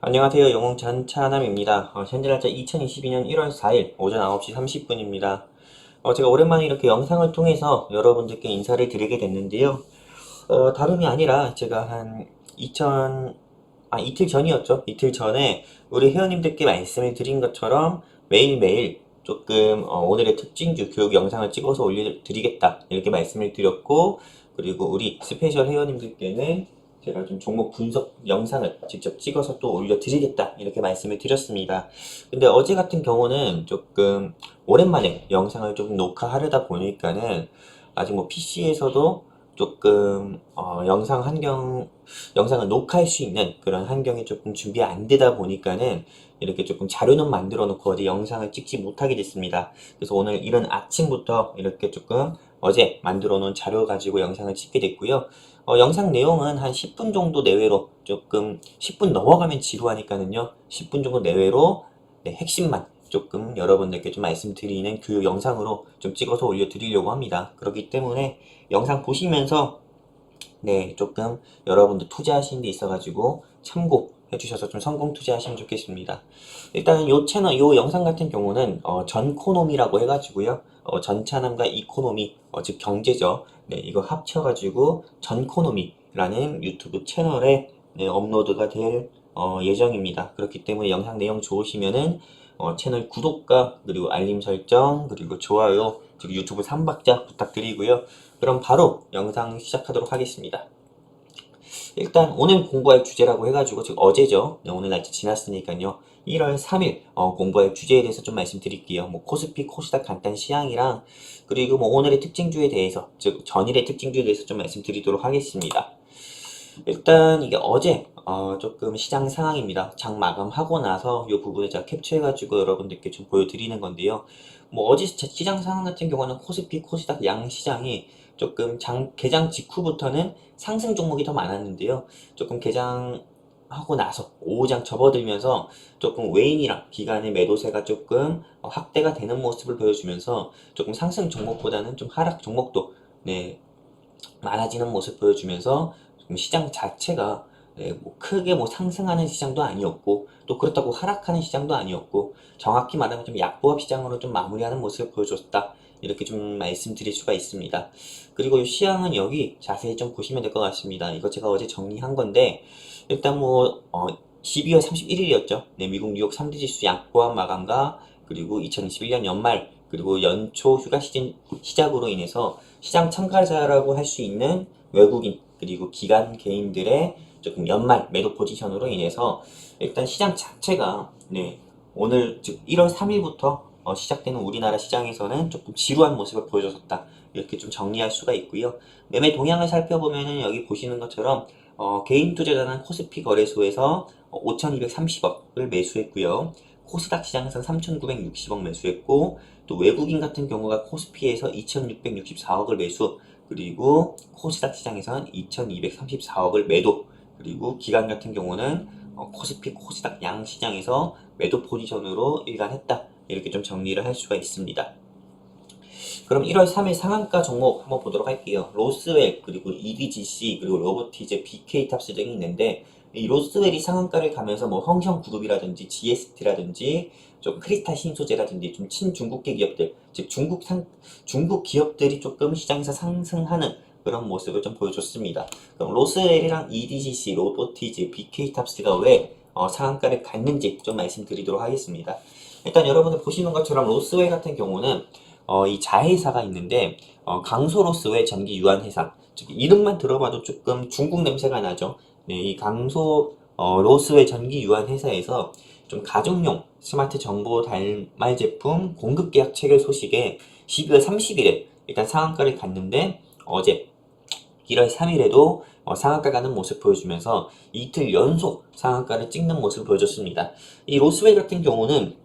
안녕하세요. 영웅 전차남입니다. 현재 날짜 2022년 1월 4일 오전 9시 30분입니다. 제가 오랜만에 이렇게 영상을 통해서 여러분들께 인사를 드리게 됐는데요. 다름이 아니라 제가 이틀 전이었죠. 이틀 전에 우리 회원님들께 말씀을 드린 것처럼 매일매일 조금 오늘의 특징주 교육 영상을 찍어서 올려드리겠다 이렇게 말씀을 드렸고, 그리고 우리 스페셜 회원님들께는 제가 좀 종목 분석 영상을 직접 찍어서 또 올려드리겠다 이렇게 말씀을 드렸습니다. 근데 어제 같은 경우는 조금 오랜만에 영상을 좀 녹화하려다 보니까는 아직 뭐 PC에서도 조금 영상을 녹화할 수 있는 그런 환경이 조금 준비 안 되다 보니까는 이렇게 조금 자료는 만들어 놓고 어제 영상을 찍지 못하게 됐습니다. 그래서 오늘 이른 아침부터 이렇게 조금 어제 만들어 놓은 자료 가지고 영상을 찍게 됐고요. 영상 내용은 한 10분 정도 내외로, 조금 10분 넘어가면 지루하니까는요, 10분 정도 내외로 핵심만 조금 여러분들께 좀 말씀드리는 교육 영상으로 좀 찍어서 올려드리려고 합니다. 그렇기 때문에 영상 보시면서 조금 여러분들 투자하시는 데 있어가지고 참고해 주셔서 좀 성공 투자하시면 좋겠습니다. 일단 요 채널, 요 영상 같은 경우는 전코노미라고 해가지고요. 전차남과 이코노미, 즉 경제죠. 이거 합쳐가지고 전코노미라는 유튜브 채널에 업로드가 될 예정입니다. 그렇기 때문에 영상 내용 좋으시면은 채널 구독과 그리고 알림 설정 그리고 좋아요, 즉 유튜브 3박자 부탁드리고요. 그럼 바로 영상 시작하도록 하겠습니다. 일단 오늘 공부할 주제라고 해가지고, 즉 어제죠. 오늘 날짜 지났으니까요. 1월 3일 공부할 주제에 대해서 좀 말씀드릴게요. 뭐 코스피, 코스닥 간단 시황이랑, 그리고 뭐 오늘의 특징주에 대해서, 즉 전일의 특징주에 대해서 좀 말씀드리도록 하겠습니다. 일단 이게 어제 조금 시장 상황입니다. 장 마감하고 나서 이 부분을 제가 캡처해가지고 여러분들께 좀 보여드리는 건데요. 뭐 어제 시장 상황 같은 경우는 코스피, 코스닥 양 시장이 조금 개장 직후부터는 상승 종목이 더 많았는데요. 조금 개장하고 나서 오후장 접어들면서 조금 외인이랑 기관의 매도세가 조금 확대가 되는 모습을 보여주면서 조금 상승 종목보다는 좀 하락 종목도 많아지는 모습 보여주면서 시장 자체가 뭐 크게 뭐 상승하는 시장도 아니었고, 또 그렇다고 하락하는 시장도 아니었고, 정확히 말하면 좀 약보합 시장으로 좀 마무리하는 모습을 보여줬다 이렇게 좀 말씀드릴 수가 있습니다. 그리고 이 시황은 여기 자세히 좀 보시면 될 것 같습니다. 이거 제가 어제 정리한 건데, 일단 뭐 12월 31일이었죠. 미국 뉴욕 3대 지수 약보합 마감과, 그리고 2021년 연말 그리고 연초 휴가 시즌 시작으로 인해서 시장 참가자라고 할 수 있는 외국인 그리고 기관 개인들의 조금 연말 매도 포지션으로 인해서 일단 시장 자체가 오늘 즉 1월 3일부터 시작되는 우리나라 시장에서는 조금 지루한 모습을 보여줬다 이렇게 좀 정리할 수가 있고요. 매매 동향을 살펴보면은 여기 보시는 것처럼 개인 투자자는 코스피 거래소에서 5,230억을 매수했고요. 코스닥 시장에서 3,960억 매수했고, 또 외국인 같은 경우가 코스피에서 2,664억을 매수, 그리고 코스닥 시장에서는 2,234억을 매도, 그리고 기관 같은 경우는 코스피, 코스닥 양 시장에서 매도 포지션으로 일관했다 이렇게 좀 정리를 할 수가 있습니다. 그럼 1월 3일 상한가 종목 한번 보도록 할게요. 로스웰, 그리고 EDGC, 그리고 로보티즈, BK탑스 등이 있는데, 이 로스웰이 상한가를 가면서 뭐 흥성그룹이라든지 GST라든지 좀 크리스탈 신소재라든지 좀 친중국계 기업들, 즉 중국 기업들이 조금 시장에서 상승하는 그런 모습을 좀 보여줬습니다. 그럼 로스웰이랑 EDGC, 로보티즈, BK탑스가 왜 상한가를 갔는지 좀 말씀드리도록 하겠습니다. 일단 여러분들 보시는 것처럼 로스웰 같은 경우는 이 자회사가 있는데, 강소로스웰 전기 유한회사, 즉 이름만 들어봐도 조금 중국 냄새가 나죠. 이 강소 로스웰 전기 유한회사에서 좀 가정용 스마트 정보 달말 제품 공급 계약 체결 소식에 12월 30일에 일단 상한가를 갔는데, 어제 1월 3일에도 상한가 가는 모습 보여주면서 이틀 연속 상한가를 찍는 모습을 보여줬습니다. 이 로스웰 같은 경우는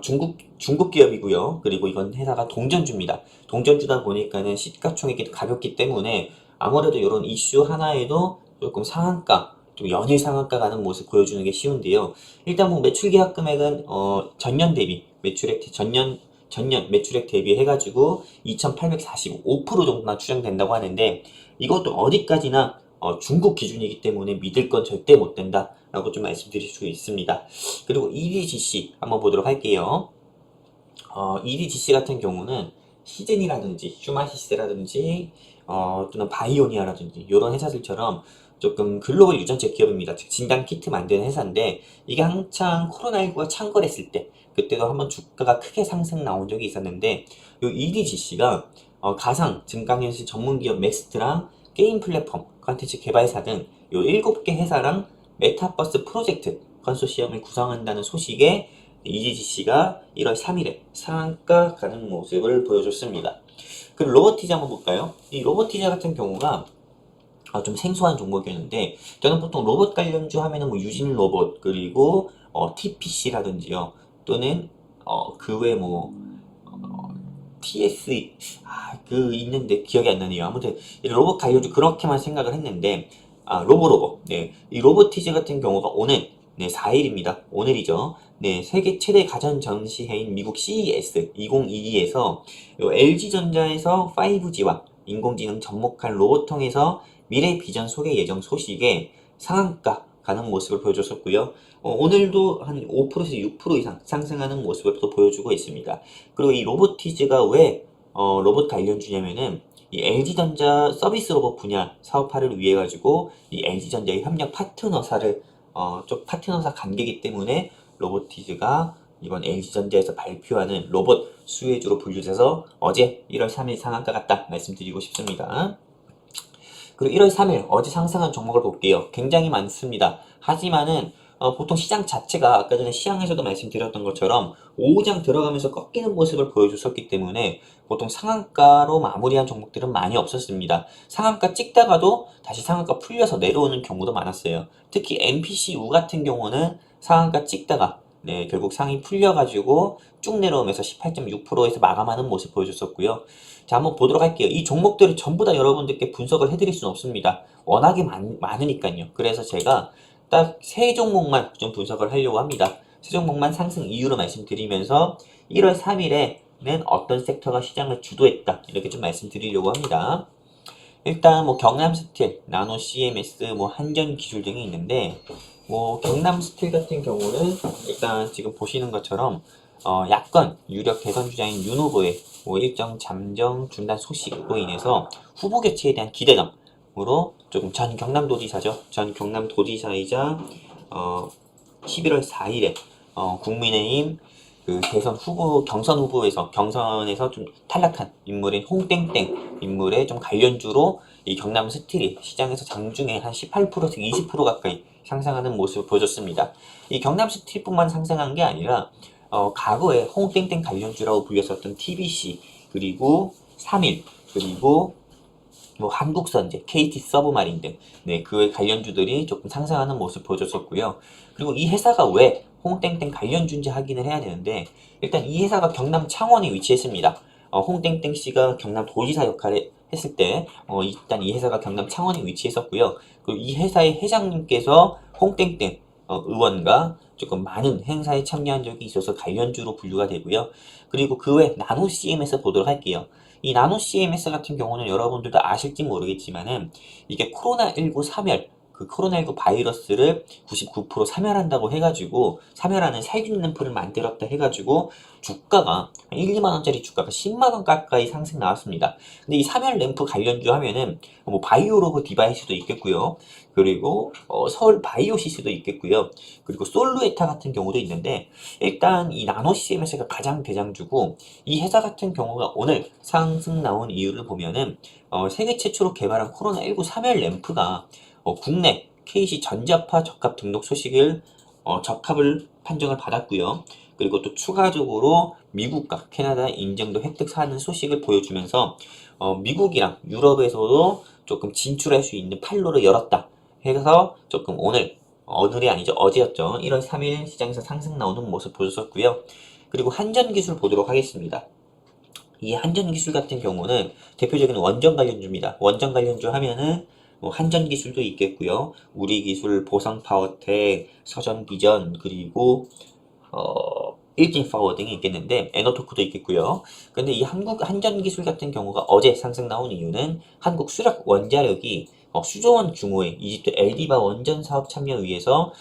중국 기업이고요. 그리고 이건 회사가 동전주입니다. 동전주다 보니까는 시가총액이 가볍기 때문에 아무래도 이런 이슈 하나에도 조금 상한가, 좀 연일 상한가 가는 모습 보여주는 게 쉬운데요. 일단 뭐 매출 계약 금액은 전년 대비 전년 매출액 대비해가지고 2,845% 정도나 추정된다고 하는데, 이것도 어디까지나 중국 기준이기 때문에 믿을 건 절대 못 된다 라고 좀 말씀드릴 수 있습니다. 그리고 EDGC 한번 보도록 할게요. EDGC 같은 경우는 시즌이라든지 휴마시스라든지 또는 바이오니아라든지 이런 회사들처럼 조금 글로벌 유전체 기업입니다. 즉 진단 키트 만드는 회사인데 이게 한창 코로나19가 창궐했을 때 그때도 한번 주가가 크게 상승 나온 적이 있었는데 이 EDGC가 가상 증강현실 전문 기업 맥스트랑 게임 플랫폼 컨텐츠 개발사 등 요 7개 회사랑 메타버스 프로젝트 컨소시엄을 구성한다는 소식에 EDGC가 1월 3일에 상한가 가는 모습을 보여줬습니다. 그리고 로보티즈 한번 볼까요? 이 로보티즈 같은 경우가 좀 생소한 종목이었는데 저는 보통 로봇 관련주 하면은 뭐 유진 로봇 그리고 TPC라든지요 또는 그 외에 뭐 TS 그 있는데 기억이 안 나네요. 아무튼 이 로봇 관련주 그렇게만 생각을 했는데 로보로봇 이 로보티즈 같은 경우가 오늘 4일입니다. 오늘이죠. 세계 최대 가전 전시회인 미국 CES 2022에서 LG전자에서 5G와 인공지능 접목한 로봇통에서 미래 비전 소개 예정 소식에 상한가 가는 모습을 보여줬었고요. 오늘도 한 5%에서 6% 이상 상승하는 모습을 또 보여주고 있습니다. 그리고 이 로보티즈가 왜 로봇 관련주냐면은 이 LG전자 서비스 로봇 분야 사업화를 위해 가지고 이 LG전자의 협력 파트너사를 쪽 파트너사 관계이기 때문에 로보티즈가 이번 LG전자에서 발표하는 로봇 수혜주로 분류돼서 어제 1월 3일 상한가 같다 말씀드리고 싶습니다. 그리고 1월 3일 어제 상승한 종목을 볼게요. 굉장히 많습니다. 하지만은 보통 시장 자체가 아까 전에 시장에서도 말씀드렸던 것처럼 5장 들어가면서 꺾이는 모습을 보여줬었기 때문에 보통 상한가로 마무리한 종목들은 많이 없었습니다. 상한가 찍다가도 다시 상한가 풀려서 내려오는 경우도 많았어요. 특히 MPCU 같은 경우는 상한가 찍다가 결국 상이 풀려가지고 쭉 내려오면서 18.6%에서 마감하는 모습 보여줬었고요. 자, 한번 보도록 할게요. 이 종목들을 전부 다 여러분들께 분석을 해드릴 수는 없습니다. 워낙에 많으니까요. 그래서 제가 딱 세 종목만 좀 분석을 하려고 합니다. 세 종목만 상승 이유로 말씀드리면서 1월 3일에는 어떤 섹터가 시장을 주도했다 이렇게 좀 말씀드리려고 합니다. 일단 뭐 경남스틸, 나노 CMS, 뭐 한전기술 등이 있는데 뭐 경남스틸 같은 경우는 일단 지금 보시는 것처럼 야권 유력 대선 주자인 윤 후보의 뭐 일정 잠정 중단 소식으로 인해서 후보 교체에 대한 기대감으로 조금 전 경남도지사죠. 전 경남도지사이자 11월 4일에 국민의힘 그 대선 후보 경선에서 좀 탈락한 인물인 홍땡땡 인물의 좀 관련주로 이 경남 스틸이 시장에서 장중에 한 18%에서 20% 가까이 상승하는 모습을 보여줬습니다. 이 경남 스틸뿐만 상승한 게 아니라 과거에 홍땡땡 관련주라고 불렸었던 TBC 그리고 3일 그리고 뭐 한국선제, KT 서브마린 등 그 관련주들이 조금 상승하는 모습 보여줬었고요. 그리고 이 회사가 왜 홍땡땡 관련주인지 확인을 해야 되는데 일단 이 회사가 경남 창원에 위치했습니다. 홍땡땡 씨가 경남 도지사 역할을 했을 때 일단 이 회사가 경남 창원에 위치했었고요. 그리고 이 회사의 회장님께서 홍땡땡 의원과 조금 많은 행사에 참여한 적이 있어서 관련주로 분류가 되고요. 그리고 그 외 나노 CMS 보도록 할게요. 이 나노 CMS 같은 경우는 여러분들도 아실지 모르겠지만은 이게 코로나19 사멸 그 코로나19 바이러스를 99% 사멸한다고 해가지고 사멸하는 살균 램프를 만들었다 해가지고 주가가 1, 2만 원짜리 주가가 10만 원 가까이 상승 나왔습니다. 근데 이 사멸 램프 관련주 하면은 뭐 바이오로그 디바이스도 있겠고요. 그리고 서울 바이오시스도 있겠고요. 그리고 솔루에타 같은 경우도 있는데 일단 이 나노 CMS가 가장 대장주고 이 회사 같은 경우가 오늘 상승 나온 이유를 보면은 세계 최초로 개발한 코로나19 사멸 램프가 국내 KC 전자파 적합 등록 소식을 적합을 판정을 받았고요. 그리고 또 추가적으로 미국과 캐나다 인증도 획득하는 소식을 보여주면서 미국이랑 유럽에서도 조금 진출할 수 있는 판로를 열었다 해서 조금 오늘이 아니죠. 어제였죠. 1월 3일 시장에서 상승 나오는 모습 보여줬었고요. 그리고 한전기술 보도록 하겠습니다. 이 한전기술 같은 경우는 대표적인 원전 관련주입니다. 원전 관련주 하면은 뭐 한전기술도 있겠고요. 우리기술, 보성파워텍, 서전비전 그리고 일진파워 등이 있겠는데 에너토크도 있겠고요. 근데 이 한국 한전기술 같은 경우가 어제 상승 나온 이유는 한국 수력 원자력이 수조원 규모의 이집트 엘디바 원전 사업 참여 위해서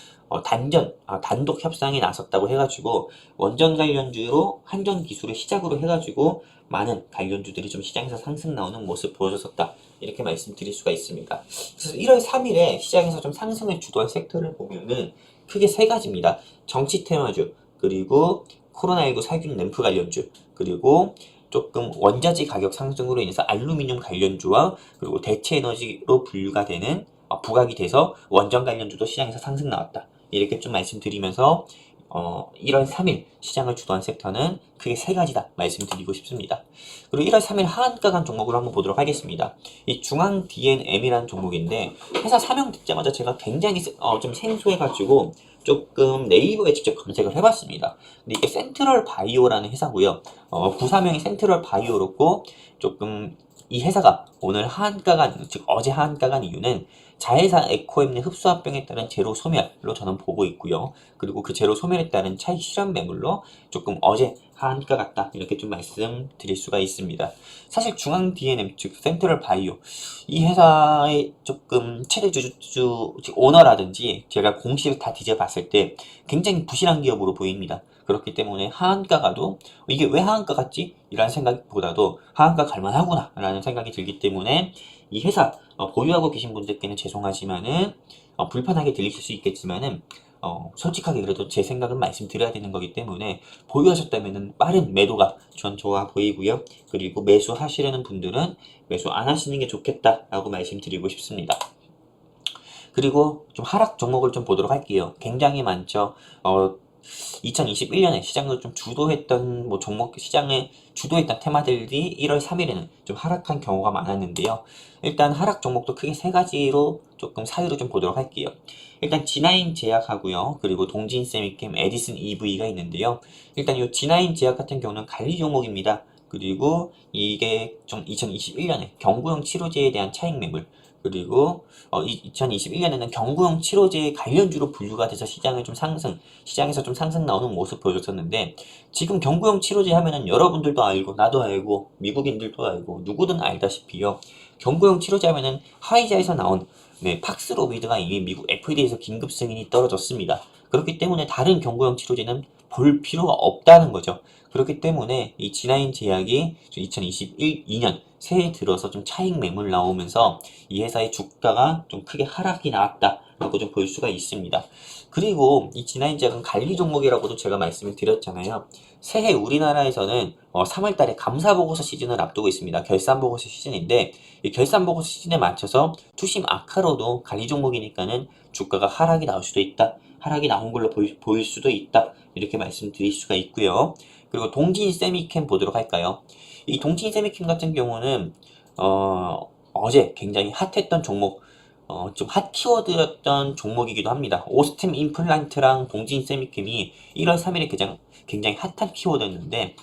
단독 협상에 나섰다고 해가지고 원전 관련주로 한전 기술을 시작으로 해가지고 많은 관련주들이 좀 시장에서 상승 나오는 모습 보여줬었다. 이렇게 말씀드릴 수가 있습니다. 그래서 1월 3일에 시장에서 좀 상승을 주도한 섹터를 보면은 크게 세 가지입니다. 정치 테마주, 그리고 코로나19 살균 램프 관련주, 그리고 조금 원자재 가격 상승으로 인해서 알루미늄 관련주와 그리고 대체 에너지로 분류가 되는 부각이 돼서 원전 관련주도 시장에서 상승 나왔다. 이렇게 좀 말씀드리면서 1월 3일 시장을 주도한 섹터는 크게 세 가지다 말씀드리고 싶습니다. 그리고 1월 3일 하한가 간 종목을 한번 보도록 하겠습니다. 이 중앙 D&M이라는 종목인데 회사 사명 듣자마자 제가 굉장히 좀 생소해가지고 조금 네이버에 직접 검색을 해봤습니다. 근데 이게 센트럴 바이오라는 회사고요. 부사명이 센트럴 바이오였고 조금 이 회사가 오늘 즉 어제 하한가 간 이유는 자회사 에코엠의 흡수합병에 따른 제로 소멸로 저는 보고 있고요. 그리고 그 제로 소멸에 따른 차익 실현 매물로 조금 어제 하한가 같다 이렇게 좀 말씀드릴 수가 있습니다. 사실 중앙 D&M 즉 센트럴 바이오 이 회사의 조금 최대 주주 오너라든지 제가 공시를 다 뒤져봤을 때 굉장히 부실한 기업으로 보입니다. 그렇기 때문에 하한가 가도 이게 왜 하한가 같지? 이라는 생각보다도 하한가 갈만하구나 라는 생각이 들기 때문에 이 회사 보유하고 계신 분들께는 죄송하지만은 불편하게 들리실 수 있겠지만은 솔직하게 그래도 제 생각은 말씀드려야 되는 거기 때문에 보유하셨다면은 빠른 매도가 전 좋아 보이고요. 그리고 매수하시려는 분들은 매수 안 하시는 게 좋겠다라고 말씀드리고 싶습니다. 그리고 좀 하락 종목을 좀 보도록 할게요. 굉장히 많죠. 2021년에 시장을 좀 주도했던 시장을 주도했던 테마들이 1월 3일에는 좀 하락한 경우가 많았는데요. 일단 하락 종목도 크게 세 가지로 조금 사유를 좀 보도록 할게요. 일단 G9 제약하고요. 그리고 동진 세미캠, 에디슨 EV가 있는데요. 일단 이 G9 제약 같은 경우는 관리 종목입니다. 그리고 이게 좀 2021년에 경구용 치료제에 대한 차익 매물, 그리고 2021년에는 경구용 치료제 관련주로 분류가 돼서 시장에서 좀 상승 나오는 모습 보여줬었는데, 지금 경구용 치료제 하면은 여러분들도 알고 나도 알고 미국인들도 알고 누구든 알다시피요. 경구용 치료제 하면은 화이자에서 나온 팍스로비드가 이미 미국 FDA에서 긴급 승인이 떨어졌습니다. 그렇기 때문에 다른 경구용 치료제는 볼 필요가 없다는 거죠. 그렇기 때문에 이 G9 제약이 2021년 새해 들어서 좀 차익 매물 나오면서 이 회사의 주가가 좀 크게 하락이 나왔다라고 좀 볼 수가 있습니다. 그리고 이 G9 제약은 관리 종목이라고도 제가 말씀을 드렸잖아요. 새해 우리나라에서는 3월 달에 감사보고서 시즌을 앞두고 있습니다. 결산보고서 시즌인데 이 결산보고서 시즌에 맞춰서 투심 악화로도 관리 종목이니까는 주가가 하락이 나올 수도 있다. 하락이 나온 걸로 보일 수도 있다. 이렇게 말씀드릴 수가 있고요. 그리고 동진 세미캠 보도록 할까요? 이 동진 세미캠 같은 경우는 어제 굉장히 핫했던 종목, 좀 핫 키워드였던 종목이기도 합니다. 오스템 임플란트랑 동진 세미캠이 1월 3일에 굉장히 핫한 키워드였는데,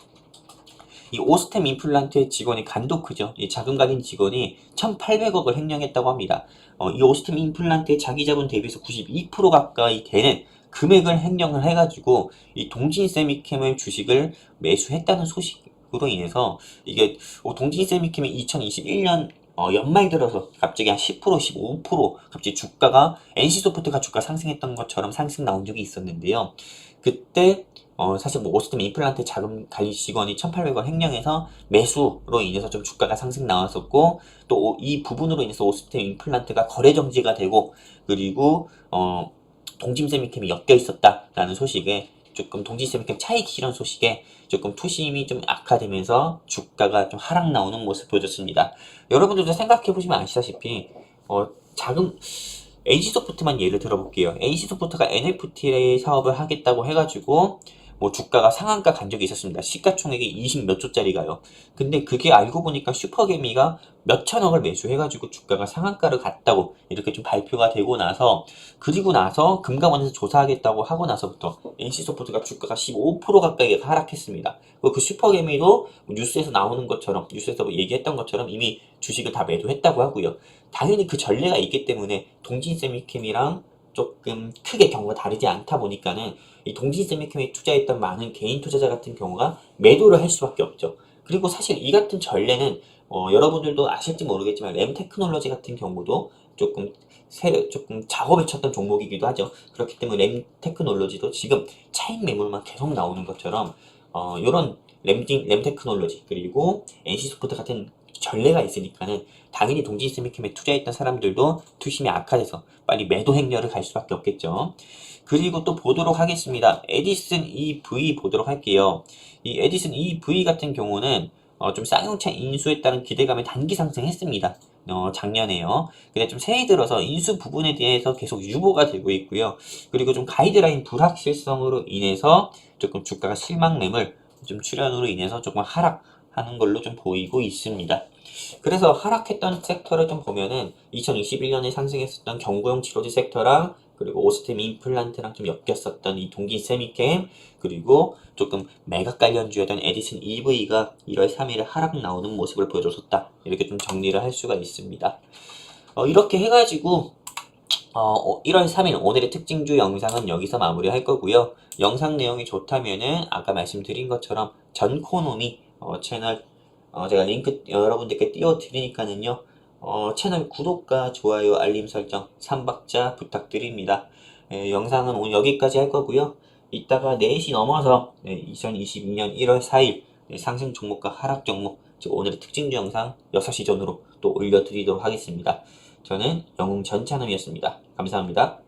이 오스템 임플란트의 직원이 간도크죠. 이 자금 가진 직원이 1,800억을 횡령했다고 합니다. 이 오스템 임플란트의 자기 자본 대비해서 92% 가까이 되는 금액을 횡령을 해가지고 이 동진 세미캠의 주식을 매수했다는 소식으로 인해서 이게 동진 세미캠이 2021년 연말 들어서 갑자기 한 10%, 15% 갑자기 NC소프트가 주가 상승했던 것처럼 상승 나온 적이 있었는데요. 그때 사실 오스템 임플란트 자금 관리 직원이 1,800원 횡령해서 매수로 인해서 좀 주가가 상승 나왔었고, 또 이 부분으로 인해서 오스템 임플란트가 거래 정지가 되고, 그리고 동진세미캠이 엮여 있었다라는 소식에 조금 동진세미캠 차익 실현 소식에 조금 투심이 좀 악화되면서 주가가 좀 하락 나오는 모습 보여줬습니다. 여러분들도 생각해 보시면 아시다시피 NC소프트만 예를 들어볼게요. NC소프트가 NFT 사업을 하겠다고 해가지고 주가가 상한가 간 적이 있었습니다. 시가총액이 20 몇 조짜리가요. 근데 그게 알고 보니까 슈퍼개미가 몇 천억을 매수해가지고 주가가 상한가를 갔다고 이렇게 좀 발표가 되고 나서, 그리고 나서 금감원에서 조사하겠다고 하고 나서부터 NC소프트가 주가가 15% 가까이 하락했습니다. 그 슈퍼개미도 뉴스에서 얘기했던 것처럼 이미 주식을 다 매도했다고 하고요. 당연히 그 전례가 있기 때문에 동진세미캠이랑 조금 크게 경우가 다르지 않다 보니까는 이 동진세미캠에 투자했던 많은 개인 투자자 같은 경우가 매도를 할 수밖에 없죠. 그리고 사실 이 같은 전례는 여러분들도 아실지 모르겠지만 램테크놀로지 같은 경우도 조금 작업을 쳤던 종목이기도 하죠. 그렇기 때문에 램 테크놀로지도 지금 차익 매물만 계속 나오는 것처럼 요런 램 테크놀로지 그리고 NC소프트 같은 전례가 있으니까는 당연히 동진 세미캠에 투자했던 사람들도 투심이 악화돼서 빨리 매도 행렬을 갈 수밖에 없겠죠. 그리고 또 보도록 하겠습니다. 에디슨 EV 보도록 할게요. 이 에디슨 EV 같은 경우는 좀 쌍용차 인수에 따른 기대감에 단기 상승했습니다. 작년에요. 근데 좀 새해 들어서 인수 부분에 대해서 계속 유보가 되고 있고요. 그리고 좀 가이드라인 불확실성으로 인해서 조금 주가가 실망 매물 좀 출현으로 인해서 조금 하락하는 걸로 좀 보이고 있습니다. 그래서 하락했던 섹터를 좀 보면은 2021년에 상승했었던 경구용 치료제 섹터랑 그리고 오스템 임플란트랑 좀 엮였었던 이 동긴 세미캠 그리고 조금 매각 관련주였던 에디슨 EV가 1월 3일에 하락 나오는 모습을 보여줬었다. 이렇게 좀 정리를 할 수가 있습니다. 이렇게 해가지고 1월 3일 오늘의 특징주 영상은 여기서 마무리할 거고요. 영상 내용이 좋다면은 아까 말씀드린 것처럼 전코노미 채널 제가 링크 여러분들께 띄워드리니까는요. 채널 구독과 좋아요, 알림 설정, 3박자 부탁드립니다. 영상은 오늘 여기까지 할 거고요. 이따가 4시 넘어서 2022년 1월 4일 상승 종목과 하락 종목, 즉 오늘의 특징주 영상 6시 전후로 또 올려드리도록 하겠습니다. 저는 영웅 전찬음이었습니다. 감사합니다.